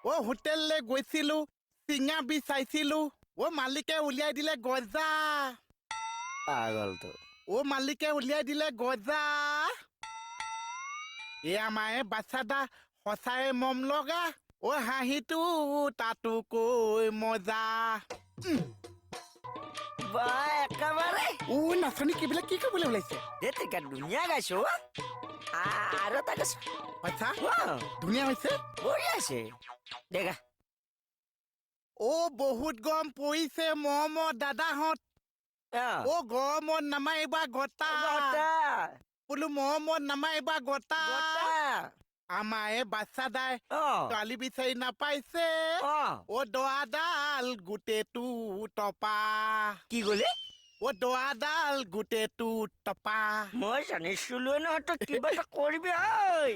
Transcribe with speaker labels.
Speaker 1: অ' হোটেললৈ গৈছিলো, চিঙা বিচাৰিছিলো। অ' মালিকে উলিয়াই দিলে গজা।
Speaker 2: পাগলটো।
Speaker 1: অ' মালিকে উলিয়াই দিলে গজা। এয়া মায়ে বাচ্চাদা সঁচাই মম লগা। অ' হাঁহিটো তাতো কৈ মজা।
Speaker 2: বা একেবাৰে
Speaker 1: নাচনী কিবিলাক কি কৰিবলৈ ওলাইছে?
Speaker 2: দেতিকা ধুনীয়া গাইছো আৰু এটা গাইছো
Speaker 1: সঁচা ধুনীয়া হৈছে।
Speaker 2: বঢ়িয়া আছে দেখা।
Speaker 1: বহুত গৰম পৰিছে মৰমৰ দাদাহঁত। গৰমত নামাৰিবা গটা। বোলো মৰমত নামাৰিবা গটা। আমাৰ বাচ্চা দাই ছোৱালী বিচাৰি নাপাইছে। দৰাডাল গোটেইটো টপা।
Speaker 2: কি ক'লে?
Speaker 1: দৰাডাল গোটেইটো টপা।
Speaker 2: মই জানিছিলো নহয় তই কিবা এটা কৰিবি ঐ।